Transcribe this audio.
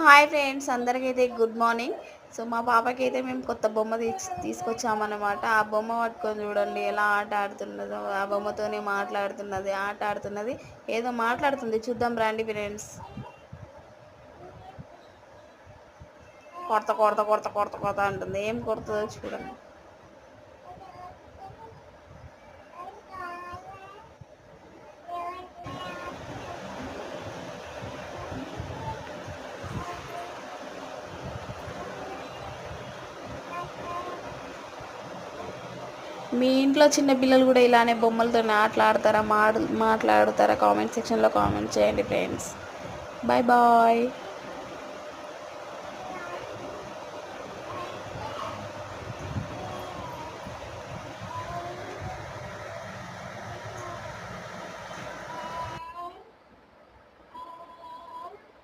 Hi friends, అందరికైతే good morning. So మా పాపకైతే మేము కొత్త బొమ్మ తీసుకొచ్చామన్నమాట. ఆ బొమ్మ పట్టుకొని చూడండి ఎలా ఆట ఆడుతున్నదో. ఆ బొమ్మతోనే మాట్లాడుతున్నది, ఆట ఆడుతున్నది, ఏదో మాట్లాడుతుంది. చూద్దాం రండి ఫ్రెండ్స్. కొడత కొడత కొడత కొడత కొడత అంటుంది. ఏం కొడుతుందో చూడండి. మీ ఇంట్లో చిన్న పిల్లలు కూడా ఇలానే బొమ్మలతో ఆటలాడతారా, మాట్లాడతారా? కామెంట్ సెక్షన్లో కామెంట్ చేయండి ఫ్రెండ్స్. Bye bye.